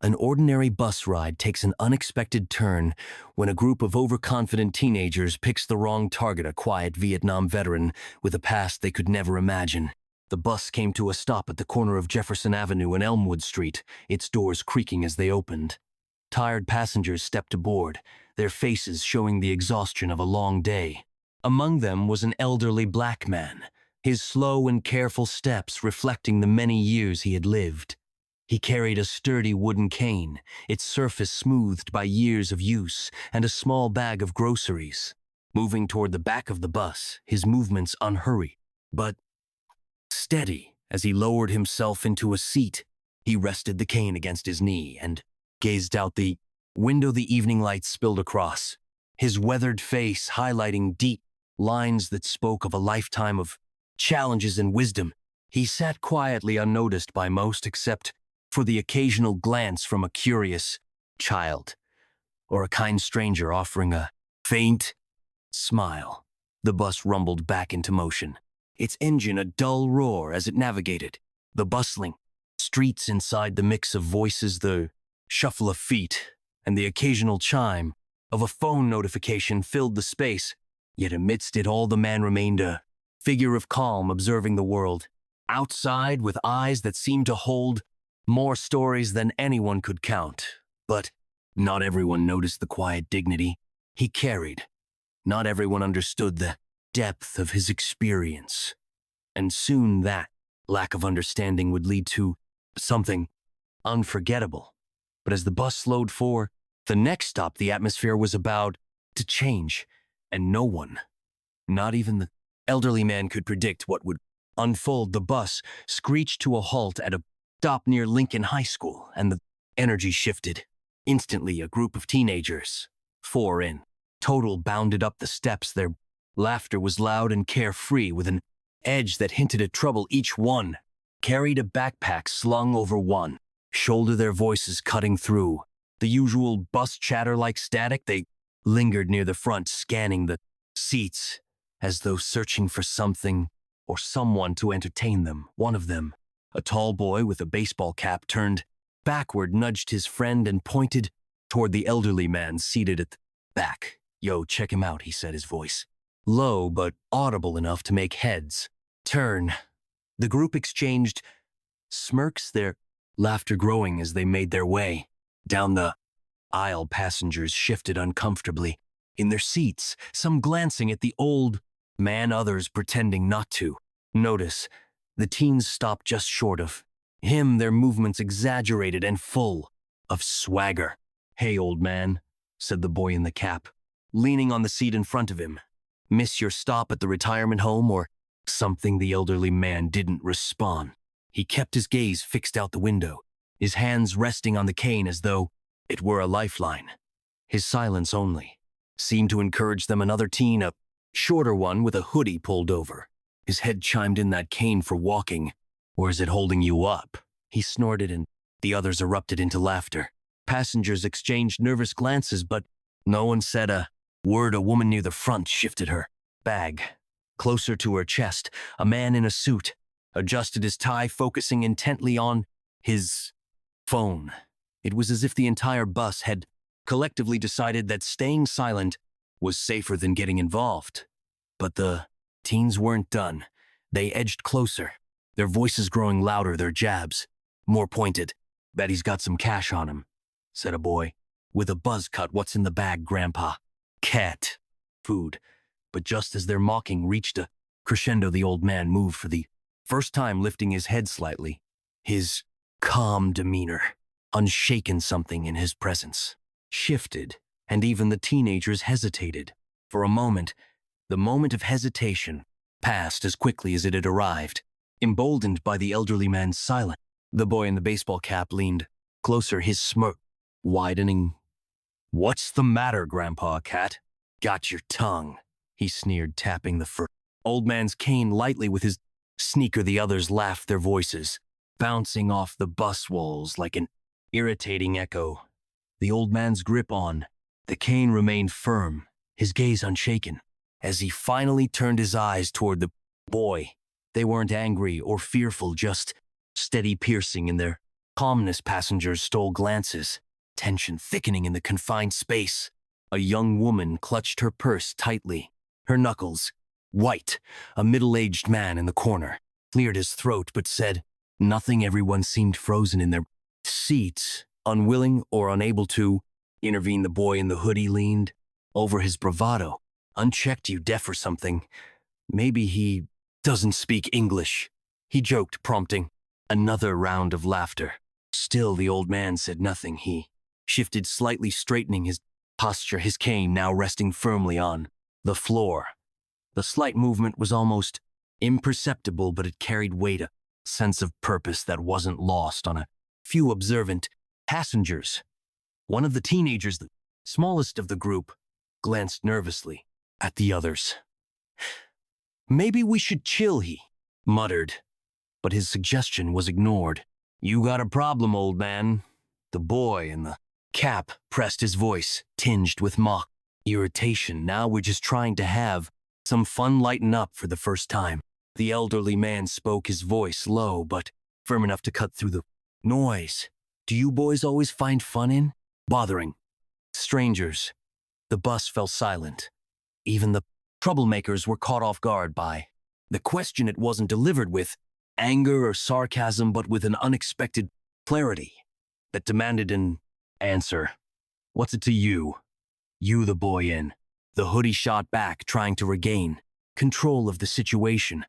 An ordinary bus ride takes an unexpected turn when a group of overconfident teenagers picks the wrong target, a quiet Vietnam veteran with a past they could never imagine. The bus came to a stop at the corner of Jefferson Avenue and Elmwood Street, its doors creaking as they opened. Tired passengers stepped aboard, their faces showing the exhaustion of a long day. Among them was an elderly black man, his slow and careful steps reflecting the many years he had lived. He carried a sturdy wooden cane, its surface smoothed by years of use, and a small bag of groceries. Moving toward the back of the bus, his movements unhurried, but steady. As he lowered himself into a seat, he rested the cane against his knee and gazed out the window the evening light spilled across, his weathered face highlighting deep lines that spoke of a lifetime of challenges and wisdom. He sat quietly, unnoticed by most except for the occasional glance from a curious child or a kind stranger offering a faint smile. The bus rumbled back into motion, its engine a dull roar as it navigated the bustling streets. Inside, the mix of voices, the shuffle of feet, and the occasional chime of a phone notification filled the space. Yet amidst it all, the man remained a figure of calm, observing the world outside with eyes that seemed to hold more stories than anyone could count. But not everyone noticed the quiet dignity he carried. Not everyone understood the depth of his experience. And soon that lack of understanding would lead to something unforgettable. But as the bus slowed for the next stop, the atmosphere was about to change, and no one, not even the elderly man, could predict what would unfold. The bus screeched to a halt at a stop near Lincoln High School, and the energy shifted. Instantly, a group of teenagers, 4 in total, bounded up the steps. Their laughter was loud and carefree, with an edge that hinted at trouble. Each one carried a backpack slung over one shoulder, their voices cutting through the usual bus chatter like static. They lingered near the front, scanning the seats as though searching for something or someone to entertain them. One of them, a tall boy with a baseball cap, turned backward, nudged his friend, and pointed toward the elderly man seated at the back. "Yo, check him out," he said, his voice low but audible enough to make heads turn. The group exchanged smirks, their laughter growing as they made their way down the aisle. Passengers shifted uncomfortably in their seats, some glancing at the old man, others pretending not to notice. The teens stopped just short of him, their movements exaggerated and full of swagger. "Hey, old man," said the boy in the cap, leaning on the seat in front of him. "Miss your stop at the retirement home or something?" The elderly man didn't respond. He kept his gaze fixed out the window, his hands resting on the cane as though it were a lifeline. His silence only seemed to encourage them. Another teen, a shorter one with a hoodie pulled over, his head chimed in. "That cane for walking, or is it holding you up?" he snorted, and the others erupted into laughter. Passengers exchanged nervous glances, but no one said a word. A woman near the front shifted her bag closer to her chest. A man in a suit adjusted his tie, focusing intently on his phone. It was as if the entire bus had collectively decided that staying silent was safer than getting involved. But the teens weren't done. They edged closer, their voices growing louder, their jabs more pointed. "Bet he's got some cash on him," said a boy with a buzz cut. "What's in the bag, Grandpa?" "Cat food." But just as their mocking reached a crescendo, the old man moved for the first time, lifting his head slightly, his calm demeanor unshaken. Something in his presence shifted, and even the teenagers hesitated. For a moment, the moment of hesitation passed as quickly as it had arrived. Emboldened by the elderly man's silence, the boy in the baseball cap leaned closer, his smirk widening. "What's the matter, Grandpa Cat? Got your tongue?" he sneered, tapping the old man's cane lightly with his sneaker. The others laughed, their voices bouncing off the bus walls like an irritating echo. The old man's grip on the cane remained firm, his gaze unshaken. As he finally turned his eyes toward the boy, they weren't angry or fearful, just steady, piercing in their Calmness passengers stole glances, tension thickening in the confined space. A young woman clutched her purse tightly, her knuckles white. A middle-aged man in the corner cleared his throat but said nothing. Everyone seemed frozen in their seats, unwilling or unable to intervene. The boy in the hoodie leaned over his bravado. Unchecked, you deaf or something? Maybe he doesn't speak English, he joked, prompting another round of laughter. Still, the old man said nothing. He shifted slightly, straightening his posture, his cane now resting firmly on the floor. The slight movement was almost imperceptible, but it carried weight, a sense of purpose that wasn't lost on a few observant passengers. One of the teenagers, the smallest of the group, glanced nervously at the others. Maybe we should chill, he muttered, but his suggestion was ignored. You got a problem, old man. The boy in the cap pressed his voice, tinged with mock irritation. Now we're just trying to have some fun, lighten up for the first time. The elderly man spoke, his voice low but firm enough to cut through the noise. Do you boys always find fun in bothering strangers? The bus fell silent. Even the troublemakers were caught off guard by the question. It wasn't delivered with anger or sarcasm, but with an unexpected clarity that demanded an answer. What's it to you? You, the boy in the hoodie, shot back, trying to regain control of the situation.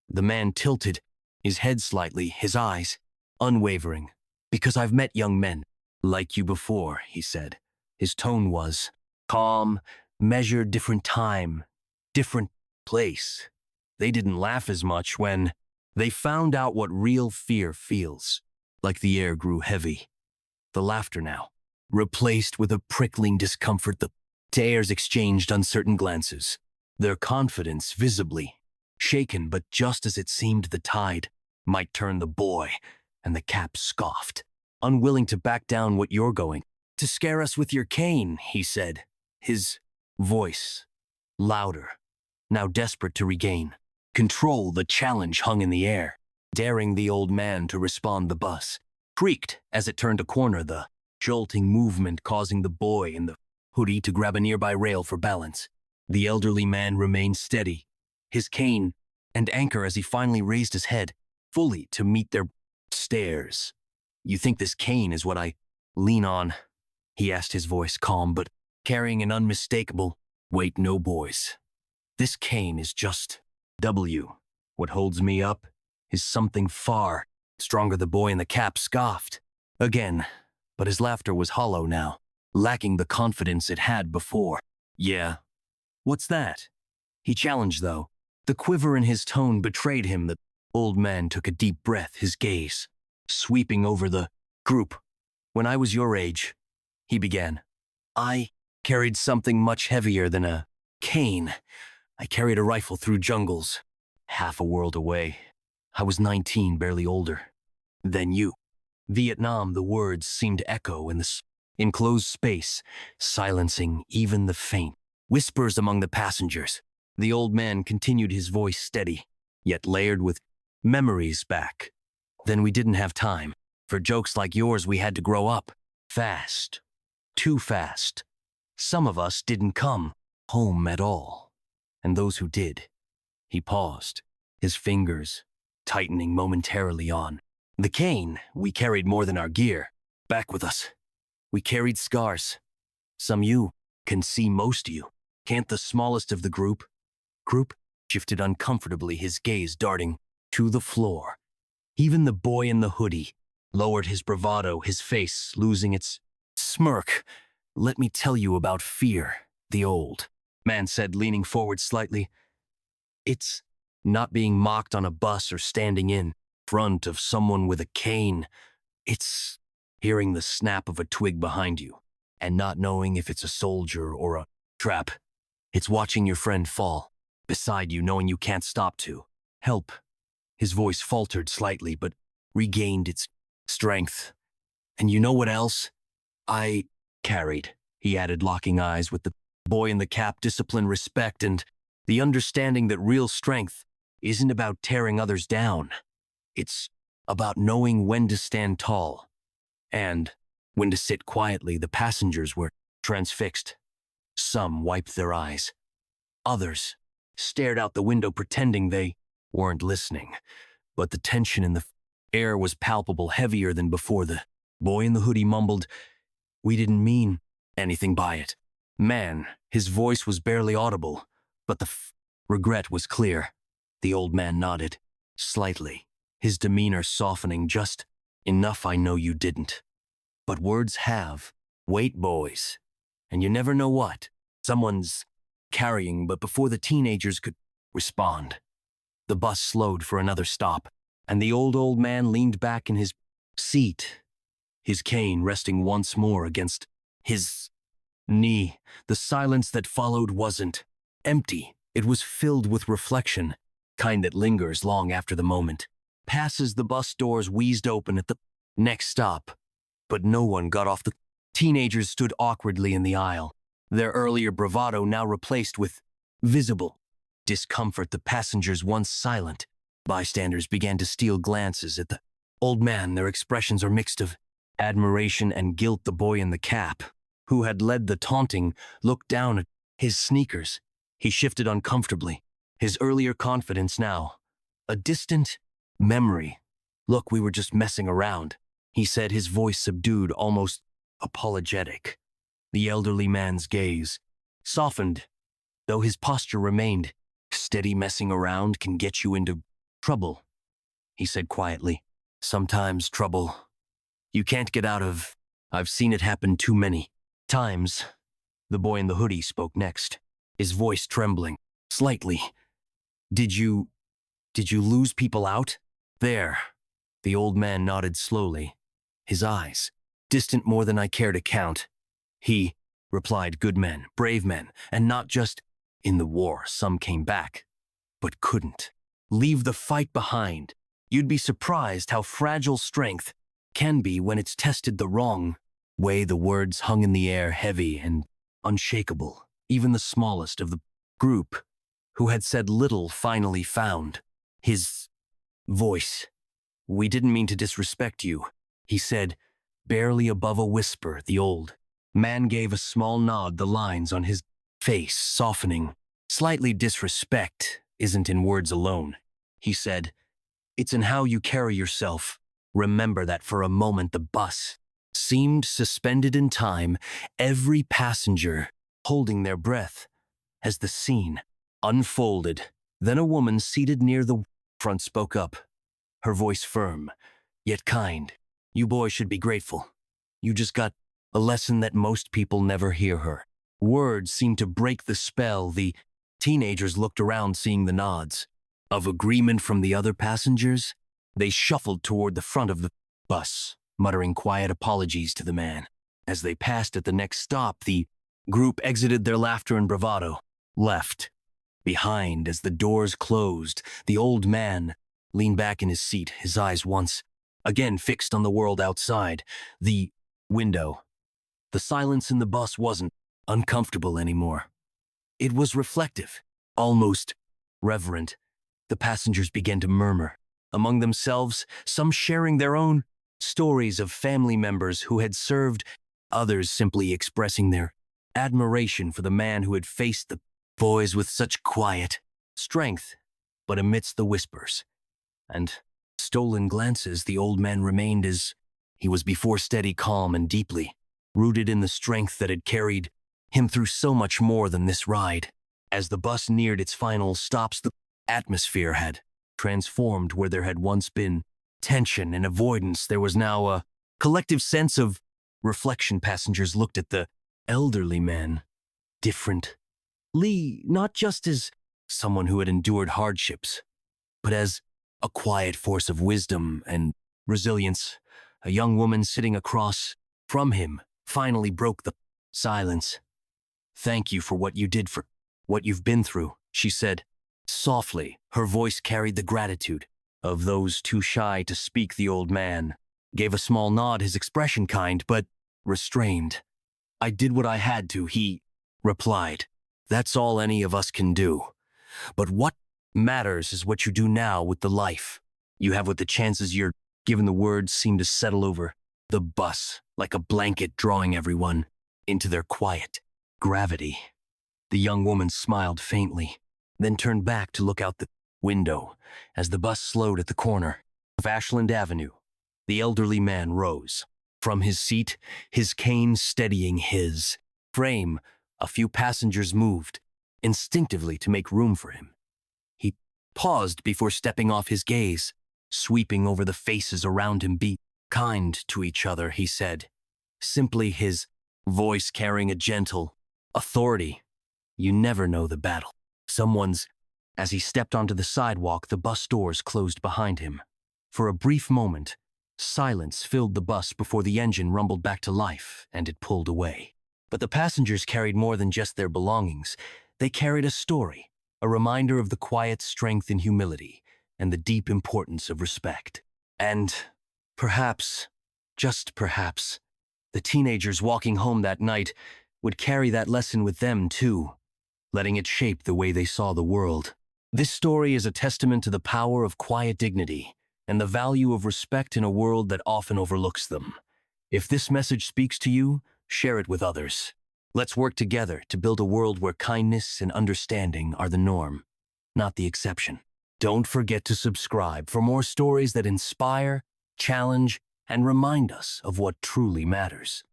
The man tilted his head slightly, his eyes unwavering. Because I've met young men like you before, he said. His tone was calm, measured, different time, different place. They didn't laugh as much when they found out what real fear feels. Like the air grew heavy. The laughter now replaced with a prickling discomfort. The players exchanged uncertain glances, their confidence visibly shaken, but just as it seemed the tide might turn, the boy and the cap scoffed. Unwilling to back down. What, you're going to scare us with your cane, he said, his voice louder, now desperate to regain control. The challenge hung in the air, daring the old man to respond. The bus creaked as it turned a corner, the jolting movement causing the boy in the hoodie to grab a nearby rail for balance. The elderly man remained steady, his cane and anchor, as he finally raised his head fully to meet their stares. You think this cane is what I lean on? He asked, his voice calm but carrying an unmistakable weight. No, boys. This cane is just what holds me up is something far stronger. The boy in the cap scoffed again, but his laughter was hollow now, lacking the confidence it had before. Yeah, what's that? He challenged, though. The quiver in his tone betrayed him. The old man took a deep breath, his gaze sweeping over the group. When I was your age, he began, I carried something much heavier than a cane. I carried a rifle through jungles, half a world away. I was 19, barely older than you. Vietnam, the words seemed to echo in the enclosed space, silencing even the faint whispers among the passengers. The old man continued, his voice steady, yet layered with memories back. Then we didn't have time for jokes like yours. We had to grow up fast, too fast. Some of us didn't come home at all. And those who did, he paused, his fingers tightening momentarily on the cane. We carried more than our gear back with us. We carried scars. Some you can see, most of you can't. The smallest of the group shifted uncomfortably, his gaze darting to the floor. Even the boy in the hoodie lowered his bravado, his face losing its smirk. Let me tell you about fear, the old man said, leaning forward slightly. It's not being mocked on a bus or standing in front of someone with a cane. It's hearing the snap of a twig behind you and not knowing if it's a soldier or a trap. It's watching your friend fall beside you, knowing you can't stop to help. His voice faltered slightly but regained its strength. And you know what else I carried, he added, locking eyes with the boy in the cap. Discipline, respect, and the understanding that real strength isn't about tearing others down. It's about knowing when to stand tall and when to sit quietly. The passengers were transfixed. Some wiped their eyes. Others stared out the window pretending they weren't listening. But the tension in the air was palpable, heavier than before. The boy in the hoodie mumbled, "We didn't mean anything by it." Man, his voice was barely audible, but the regret was clear. The old man nodded, slightly, his demeanor softening just enough. "I know you didn't. But words have weight, boys, and you never know what someone's carrying." But before the teenagers could respond, the bus slowed for another stop, and the old man leaned back in his seat, his cane resting once more against his knee. The silence that followed wasn't empty. It was filled with reflection, kind that lingers long after the moment passes. The bus doors wheezed open at the next stop, but no one got off. The teenagers stood awkwardly in the aisle, their earlier bravado now replaced with visible discomfort. The passengers, once silent bystanders, began to steal glances at the old man. Their expressions are mixed of admiration and guilt. The boy in the cap, who had led the taunting, looked down at his sneakers. He shifted uncomfortably, his earlier confidence now a distant memory. "Look, we were just messing around," he said, his voice subdued, almost apologetic. The elderly man's gaze softened, though his posture remained steady. "Messing around can get you into trouble," he said quietly. "Sometimes trouble you can't get out of. I've seen it happen too many times." The boy in the hoodie spoke next, his voice trembling slightly. Did you lose people out there?" The old man nodded slowly, his eyes distant more than I care to count. He replied, "Good men, brave men, and not just in the war. Some came back, but couldn't leave the fight behind. You'd be surprised how fragile strength can be when it's tested the wrong way." The words hung in the air, heavy and unshakable. Even the smallest of the group, who had said little, finally found his voice. "We didn't mean to disrespect you," he said, barely above a whisper. The old man gave a small nod, the lines on his face softening slightly. "Disrespect isn't in words alone," he said. "It's in how you carry yourself. Remember that." For a moment, the bus seemed suspended in time, every passenger holding their breath as the scene unfolded. Then a woman seated near the front spoke up, her voice firm, yet kind. "You boys should be grateful. You just got a lesson that most people never hear." Her words seemed to break the spell. The teenagers looked around, seeing the nods of agreement from the other passengers. They shuffled toward the front of the bus, muttering quiet apologies to the man. As they passed at the next stop, the group exited, their laughter and bravado left behind. As the doors closed, the old man leaned back in his seat, his eyes once again fixed on the world outside the window. The silence in the bus wasn't uncomfortable anymore. It was reflective, almost reverent. The passengers began to murmur among themselves, some sharing their own stories of family members who had served, others simply expressing their admiration for the man who had faced the boys with such quiet strength. But amidst the whispers and stolen glances, the old man remained as he was before, steady, calm, and deeply rooted in the strength that had carried him through so much more than this ride. As the bus neared its final stops, the atmosphere had transformed. Where there had once been tension and avoidance, there was now a collective sense of reflection. Passengers looked at the elderly man differently, not just as someone who had endured hardships, but as a quiet force of wisdom and resilience. A young woman sitting across from him finally broke the silence. "Thank you for what you did, for what you've been through," she said softly. Her voice carried the gratitude of those too shy to speak. The old man gave a small nod, his expression kind but restrained. "I did what I had to," he replied. "That's all any of us can do. But what matters is what you do now with the life you have, with the chances you're given." The words seemed to settle over The bus, like a blanket drawing everyone into their quiet gravity. The young woman smiled faintly, then turned back to look out the window as the bus slowed at the corner of Ashland Avenue. The elderly man rose from his seat, his cane steadying his frame. A few passengers moved instinctively to make room for him. He paused before stepping off, his gaze sweeping over the faces around him. Be kind to each other, he said, simply, his voice carrying a gentle authority. You never know the battle someone's. As he stepped onto the sidewalk, the bus doors closed behind him. For a brief moment, silence filled the bus before the engine rumbled back to life and it pulled away. But the passengers carried more than just their belongings. They carried a story, a reminder of the quiet strength and humility, and the deep importance of respect. And perhaps, just perhaps, the teenagers walking home that night would carry that lesson with them too, letting it shape the way they saw the world. This story is a testament to the power of quiet dignity and the value of respect in a world that often overlooks them. If this message speaks to you, share it with others. Let's work together to build a world where kindness and understanding are the norm, not the exception. Don't forget to subscribe for more stories that inspire, challenge, and remind us of what truly matters.